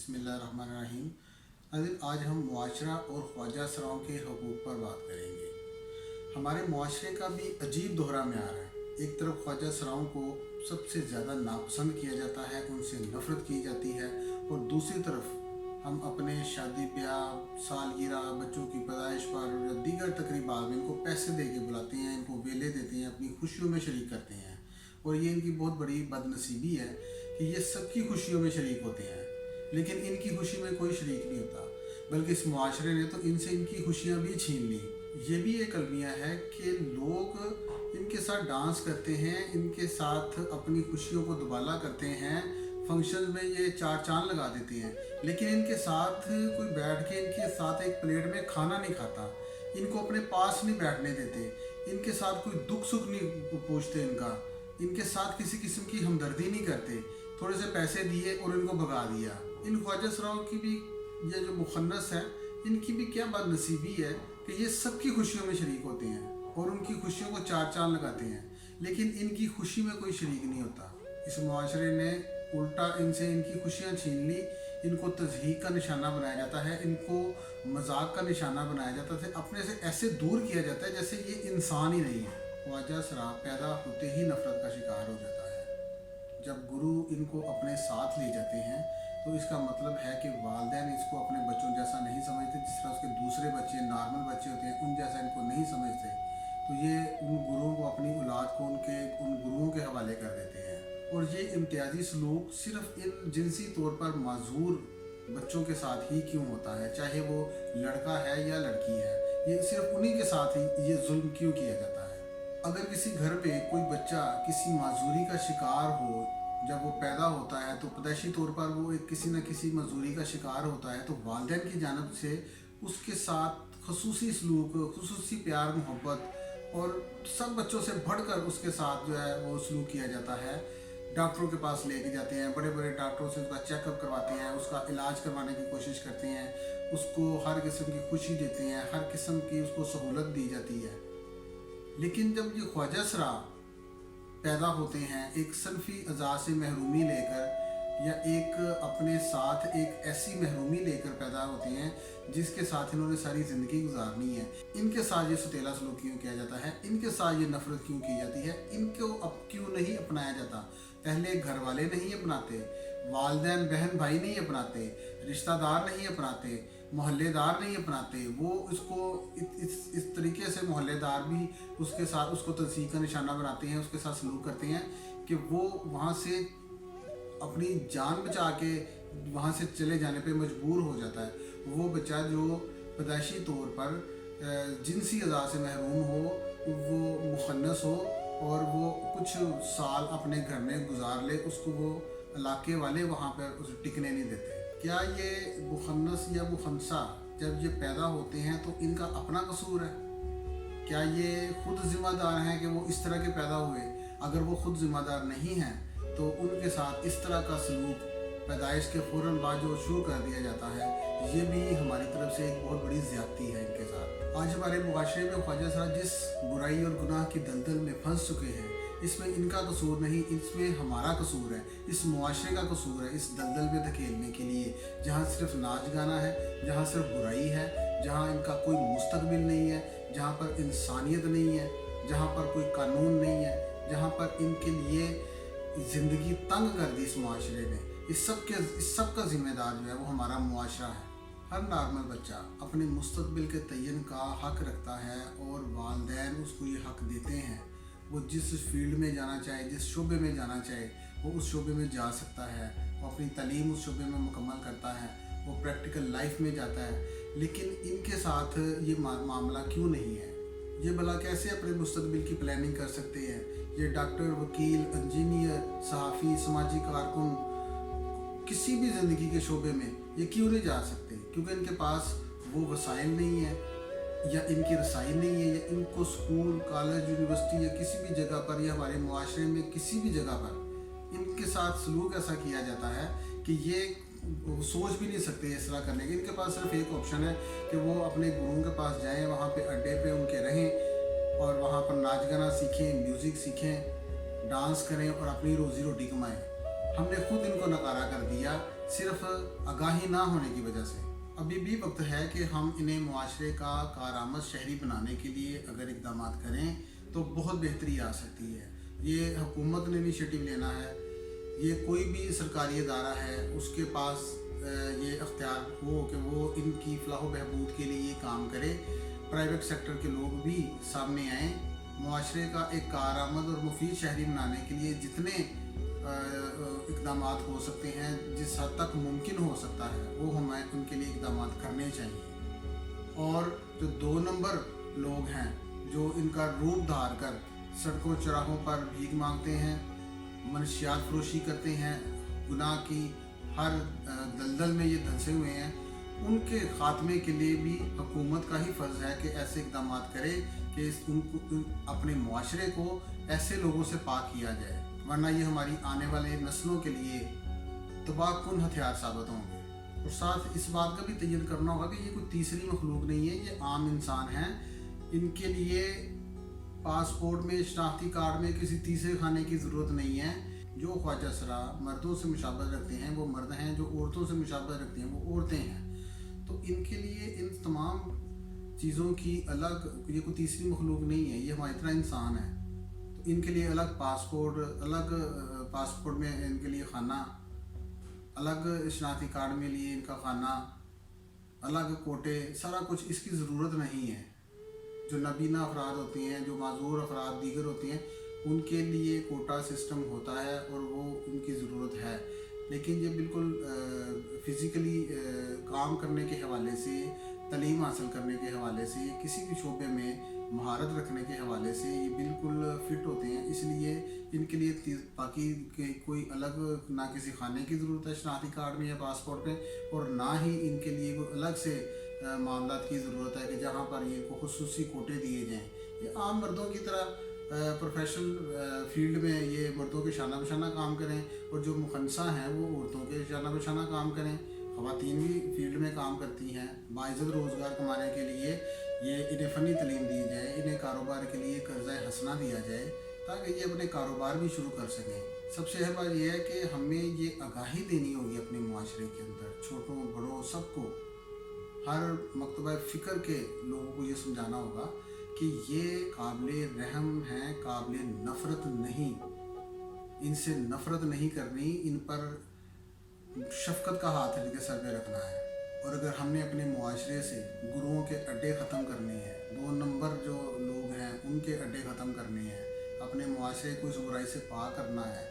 बिस्मिल्लाहिर्रहमानिर्रहीम। आज हम मुआशरा और ख्वाजा सराओं के हकूक़ पर बात करेंगे। हमारे मुआशरे का भी अजीब दोहरा म्यार है। एक तरफ ख्वाजा सराओं को सबसे ज़्यादा नापसंद किया जाता है, उनसे नफ़रत की जाती है, और दूसरी तरफ हम अपने शादी ब्याह, सालगिरह, बच्चों की पैदाइश पर या दीगर तकरीबात में इनको पैसे दे के बुलाते हैं, इनको वेले देते हैं, अपनी खुशियों में शरीक करते हैं। और ये इनकी बहुत बड़ी बदनसीबी है कि ये सबकी खुशियों में शरीक होते हैं, लेकिन इनकी खुशी में कोई शरीक नहीं होता, बल्कि इस मुआशरे ने तो इनसे इनकी खुशियाँ भी छीन ली। ये भी एक अलमिया है कि लोग इनके साथ डांस करते हैं, इनके साथ अपनी खुशियों को दुबाला करते हैं, फंक्शन में ये चार चांद लगा देते हैं, लेकिन इनके साथ कोई बैठ के इनके साथ एक प्लेट में खाना नहीं खाता, इनको अपने पास नहीं बैठने देते, इनके साथ कोई दुख सुख नहीं पूछते, इनके साथ किसी किस्म की हमदर्दी नहीं करते। थोड़े से पैसे दिए और इनको भगा दिया। इन ख्वाजा सराओं की भी ये जो मुखन्नस है, इनकी भी क्या बदनसीबी है कि ये सबकी खुशियों में शरीक होते हैं और उनकी खुशियों को चार चांद लगाते हैं, लेकिन इनकी खुशी में कोई शरीक नहीं होता। इस मुआशरे ने उल्टा इनसे इनकी खुशियाँ छीन ली, इनको तज़हीक का निशाना बनाया जाता है, इनको मजाक का निशाना बनाया जाता है, अपने से ऐसे दूर किया जाता है जैसे ये इंसान ही नहीं है। ख्वाजा सरा पैदा होते ही नफ़रत का शिकार हो जाता है। जब गुरु इनको अपने साथ ले जाते हैं तो इसका मतलब है कि वालिदैन इसको अपने बच्चों जैसा नहीं समझते, जिस तरह उसके दूसरे बच्चे नॉर्मल बच्चे होते हैं उन जैसा इनको नहीं समझते, तो ये उन गुरुओं को, अपनी औलाद को उन गुरुओं के हवाले कर देते हैं। और ये इम्तियाजी सलूक सिर्फ इन जिनसी तौर पर माजूर बच्चों के साथ ही क्यों होता है, चाहे वो लड़का है या लड़की है, ये सिर्फ उन्हीं के साथ ही ये जुल्म क्यों किया जाता है। अगर किसी घर पे कोई बच्चा किसी माजूरी का शिकार हो, जब वो पैदा होता है तो पैदाइशी तौर पर वो एक किसी न किसी मजूरी का शिकार होता है, तो वालिदैन की जानब से उसके साथ खसूसी सलूक, खसूसी प्यार मोहब्बत और सब बच्चों से बढ़कर उसके साथ जो है वो सलूक किया जाता है। डॉक्टरों के पास लेके जाते हैं, बड़े बड़े डॉक्टरों से उसका चेकअप करवाते हैं, उसका इलाज करवाने की कोशिश करते हैं, उसको हर किस्म की खुशी देते हैं, हर किस्म की उसको सहूलत दी जाती है। लेकिन जब ये ख्वाजा सरा पैदा होते हैं एक सनफी अज़ा से महरूमी लेकर, या एक अपने साथ एक ऐसी महरूमी लेकर पैदा होते हैं जिसके साथ इन्होंने सारी ज़िंदगी गुजारनी है, इनके साथ ये सतीला सलूक क्यों किया जाता है, इनके साथ ये नफ़रत क्यों की जाती है, इनको अब क्यों नहीं अपनाया जाता। पहले घर वाले नहीं अपनाते, वालिदैन बहन भाई नहीं अपनाते, रिश्तेदार नहीं अपनाते, मोहल्लेदार नहीं अपनाते, वो इसको इस तरीके से मोहल्लेदार भी उसके साथ उसको तज़हीक का निशाना बनाते हैं, उसके साथ सलूक करते हैं कि वो वहाँ से अपनी जान बचा के वहाँ से चले जाने पे मजबूर हो जाता है। वो बच्चा जो पैदाइशी तौर पर जिनसी अज़ा से महरूम हो, वो मुखन्नस हो और वो कुछ साल अपने घर में गुजार ले, उसको वो इलाके वाले वहाँ पर उसे टिकने नहीं देते। क्या ये मुखन्नस या मुखन्सा जब ये पैदा होते हैं तो इनका अपना कसूर है? क्या ये खुद ज़िम्मेदार हैं कि वो इस तरह के पैदा हुए? अगर वो खुद ज़िम्मेदार नहीं हैं तो उनके साथ इस तरह का सलूक पैदाइश के फ़ौरन बाद जो शुरू कर दिया जाता है, ये भी हमारी तरफ से एक बहुत बड़ी ज़्यादती है इनके साथ। आज हमारे मुआशरे में ख्वाजा सरा जिस बुराई और गुनाह की दलदल में फंस चुके हैं, इसमें इनका कसूर नहीं, इसमें हमारा कसूर है, इस मुआशरे का कसूर है, इस दलदल में धकेलने के लिए, जहाँ सिर्फ नाच गाना है, जहाँ सिर्फ बुराई है, जहाँ इनका कोई मुस्तकबिल नहीं है, जहाँ पर इंसानियत नहीं है, जहाँ पर कोई कानून नहीं है, जहाँ पर इनके लिए ज़िंदगी तंग कर दी इस मुआशरे ने। इस सब का ज़िम्मेदार जो है वो हमारा मुआशरा है। हर नॉर्मल बच्चा अपने मुस्तकबिल के तयन का हक़ रखता है और वालिदैन उसको ये हक़ देते हैं। वो जिस फील्ड में जाना चाहे, जिस शोबे में जाना चाहे, वो उस शोबे में जा सकता है, वो अपनी तालीम उस शोबे में मुकम्मल करता है, वो प्रैक्टिकल लाइफ में जाता है। लेकिन इनके साथ ये मामला क्यों नहीं है? ये भला कैसे अपने मुस्तकबिल की प्लानिंग कर सकते हैं? ये डॉक्टर, वकील, इंजीनियर, सहाफ़ी, समाजी कारकुन, किसी भी ज़िंदगी के शोबे में ये क्यों नहीं जा सकते? क्योंकि इनके पास वो वसाइल नहीं है, या इनकी रसाई नहीं है, या इनको स्कूल, कॉलेज, यूनिवर्सिटी या किसी भी जगह पर, या हमारे मुआशरे में किसी भी जगह पर इनके साथ सलूक ऐसा किया जाता है कि ये सोच भी नहीं सकते इस तरह करने के। इनके पास सिर्फ एक ऑप्शन है कि वो अपने गुरुओं के पास जाएं, वहाँ पे अड्डे पे उनके रहें और वहाँ पर नाच गाना सीखें, म्यूज़िक सीखें, डांस करें और अपनी रोज़ी रोटी कमाएं। हमने खुद इनको नकारा कर दिया सिर्फ आगाही ना होने की वजह से। अभी भी वक्त है कि हम इन्हें मुआशरे का कारआमद शहरी बनाने के लिए अगर इक़दाम करें तो बहुत बेहतरी आ सकती है। ये हुकूमत ने इनिशिएटिव लेना है, ये कोई भी सरकारी अदारा है उसके पास ये अख्तियार हो कि वो इनकी फलाह बहबूद के लिए ये काम करे। प्राइवेट सेक्टर के लोग भी सामने आएँ, मुआशरे का एक कारआमद और मुफीद शहरी बनाने के लिए जितने इक़दाम हो सकते हैं, जिस हद तक मुमकिन हो सकता है, वो हमें उनके लिए इक़दाम करने चाहिए। और जो 2 नंबर लोग हैं जो इनका रूप धार कर सड़कों चौराहों पर भीख मांगते हैं, मनशियात फरोशी करते हैं, गुनाह की हर दलदल में ये धंसे हुए हैं, उनके ख़ात्मे के लिए भी हुकूमत का ही फ़र्ज़ है कि ऐसे इक़दाम करे कि उनको अपने मुआशरे को ऐसे लोगों से पाक किया जाए, वरना ये हमारी आने वाले नस्लों के लिए तबाहकुन हथियार साबित होंगे। और साथ इस बात का भी तयन करना होगा कि ये कोई तीसरी मखलूक नहीं है, ये आम इंसान हैं। इनके लिए पासपोर्ट में, शनाख्ती कार्ड में किसी तीसरे खाने की ज़रूरत नहीं है। जो ख्वाजा सरा मर्दों से मुशाबहत रखते हैं वो मर्द हैं, जो औरतों से मुशाबहत रखती हैं वो औरतें हैं। तो इनके लिए इन तमाम चीज़ों की अलग, ये कोई तीसरी मखलूक नहीं है, ये हमारी तरह इंसान है। तो इनके लिए अलग पासपोर्ट, अलग पासपोर्ट में इनके लिए खाना, अलग शनाख्ती कार्ड में लिए इनका खाना, अलग कोटे, सारा कुछ इसकी ज़रूरत नहीं है। जो नबीना अफराद होती हैं, जो माजूर अफराद दीगर होती हैं, उनके लिए कोटा सिस्टम होता है और वो उनकी ज़रूरत है। लेकिन ये बिल्कुल फ़िज़िकली काम करने के हवाले से, तालीम हासिल करने के हवाले से, किसी भी शोबे में महारत रखने के हवाले से ये बिल्कुल फ़िट होते हैं। इसलिए इनके लिए बाकी के कोई अलग ना किसी खाने की ज़रूरत है शनाख्ती कार्ड में या पासपोर्ट पे, और ना ही इनके लिए कोई अलग से मामलात की ज़रूरत है कि जहाँ पर ये को खुसूसी कोटे दिए जाएँ। ये आम मर्दों की तरह प्रोफेशनल फील्ड में ये मर्दों के शाना बशाना काम करें, और जो मुखनसा हैं वो औरतों के शाना बशाना काम करें। ख़वातीन भी फील्ड में काम करती हैं, बाइज़्ज़त रोज़गार कमाने के लिए ये इन्हें फ़नी तालीम दी जाए, इन्हें कारोबार के लिए कर्ज़ा हसना दिया जाए ताकि ये अपने कारोबार भी शुरू कर सकें। सबसे अहम बात यह है कि हमें ये आगाही देनी होगी अपने मुआशरे के अंदर, छोटों बड़ों सबको, हर मकतबा फ़िक्र के लोगों को ये समझाना होगा कि ये काबिल रहम हैं, काबिल नफ़रत नहीं, इनसे नफ़रत नहीं करनी, इन पर शफ़क़त का हाथ इनके सर पे रखना है। और अगर हमने अपने मुआशरे से गुरुओं के अड्डे ख़त्म करने हैं, 2 नंबर जो लोग हैं उनके अड्डे ख़त्म करने हैं, अपने मुआशरे को इस बुराई से पाक करना है,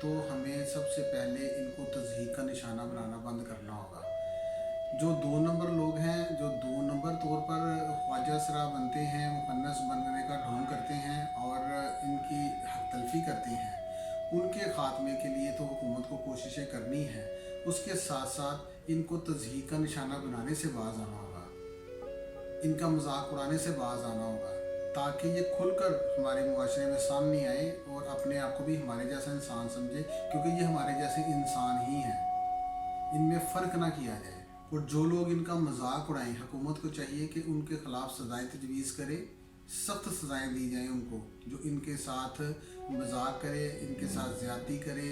तो हमें सबसे पहले इनको तज़हीक का निशाना बनाना बंद करना होगा। जो 2 नंबर लोग हैं, जो 2 नंबर तौर पर ख्वाजा सरा बनते हैं, मुखन्नस बनने का ढोंग करते हैं और इनकी हक तलफी करते हैं, उनके ख़ात्मे के लिए तो हुकूमत को कोशिशें करनी है। उसके साथ साथ इनको तज़हीक का निशाना बनाने से बाज़ आना होगा, इनका मजाक उड़ाने से बाज़ आना होगा, ताकि ये खुलकर हमारे मुआशरे में सामने आए और अपने आप को भी हमारे जैसा इंसान समझे, क्योंकि ये हमारे जैसे इंसान ही हैं, इनमें फ़र्क ना किया जाए। और जो लोग इनका मजाक उड़ाएं, हुकूमत को चाहिए कि उनके ख़िलाफ़ सज़ाएँ तजवीज़ करे, सख्त सज़ाएँ दी जाएँ उनको, जो इनके साथ मजाक करे, इनके साथ ज़्यादती करे,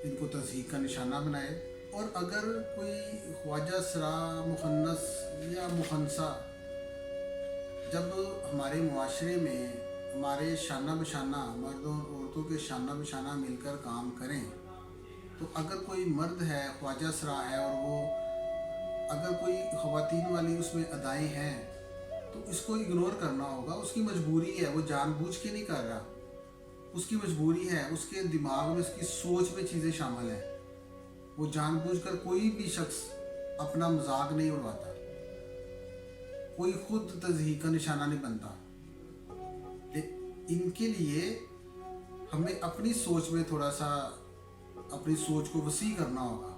इनको तज़हीक का निशाना बनाए। और अगर कोई ख्वाजा सरा, मुखन्नस या मुखनसा जब हमारे मुआशरे में हमारे शाना बशाना, मर्दों और औरतों के शाना बशाना मिलकर काम करें, तो अगर कोई मर्द है, ख्वाजा सरा है, और वो अगर कोई ख़वातीन वाली उसमें अदाएँ हैं, तो इसको इग्नोर करना होगा। उसकी मजबूरी है, वो जानबूझ के नहीं कर रहा, उसकी मजबूरी है, उसके दिमाग में, उसकी सोच में चीज़ें शामिल हैं। वो जानबूझकर कोई भी शख्स अपना मजाक नहीं उड़वाता, कोई खुद तज़हीक का निशाना नहीं बनता। इनके लिए हमें अपनी सोच में थोड़ा सा अपनी सोच को वसी करना होगा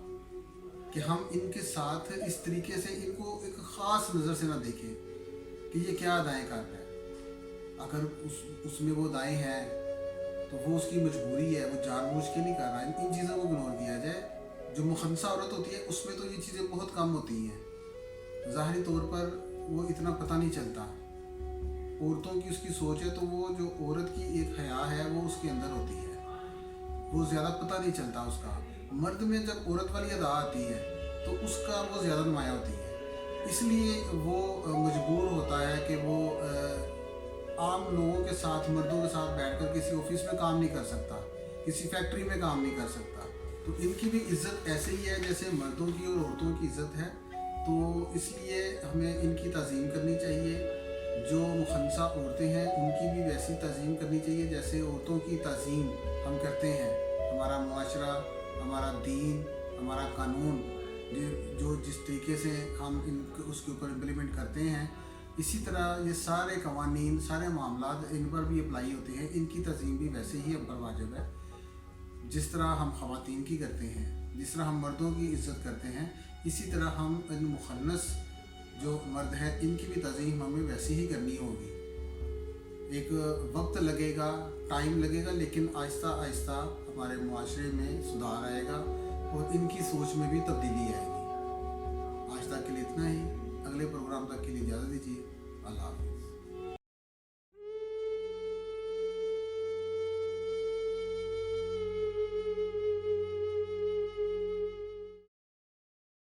कि हम इनके साथ इस तरीके से इनको एक ख़ास नज़र से ना देखें कि ये क्या अदाएँ कर रहा है। अगर उसमें वो अदाएँ हैं तो वो उसकी मजबूरी है, वो जानबूझ के नहीं कर रहा है। इन चीज़ों को इग्नोर किया जाए। जो मुखनसा औरत होती है उसमें तो ये चीज़ें बहुत कम होती हैं, ज़ाहिरी तौर पर वो इतना पता नहीं चलता। औरतों की उसकी सोच है तो वो जो औरत की एक हया है वो उसके अंदर होती है, वो ज़्यादा पता नहीं चलता उसका। मर्द में जब औरत वाली अदा आती है तो उसका वो ज़्यादा नुमाया होती है, इसलिए वो मजबूर होता है कि वो आम लोगों के साथ, मर्दों के साथ बैठकर किसी ऑफिस में काम नहीं कर सकता, किसी फैक्ट्री में काम नहीं कर सकता। तो इनकी भी इज़्ज़त ऐसे ही है जैसे मर्दों की और औरतों की इज़्ज़त है। तो इसलिए हमें इनकी ताज़ीम करनी चाहिए। जो मुखन्नसा औरतें हैं उनकी भी वैसी ताज़ीम करनी चाहिए जैसे औरतों की ताज़ीम हम करते हैं। हमारा मुआशरा, हमारा दीन, हमारा कानून जो जिस तरीके से हम इन उसके ऊपर इम्प्लीमेंट करते हैं, इसी तरह ये सारे कवानीन, सारे मामलात इन पर भी अप्लाई होते हैं। इनकी तज़ीम भी वैसे ही हम पर वाजिब है जिस तरह हम ख़वातीन की करते हैं, जिस तरह हम मर्दों की इज़्ज़त करते हैं, इसी तरह हम इन मुखन्नस जो मर्द हैं इनकी भी तज़ीम हमें वैसे ही करनी होगी। एक वक्त लगेगा, टाइम लगेगा, लेकिन आहिस्ता आहिस्ता हमारे मुआशरे में सुधार आएगा और इनकी सोच में भी तब्दीली आएगी। आज तक के लिए इतना ही, अगले प्रोग्राम तक के लिए इजाज़त दीजिए।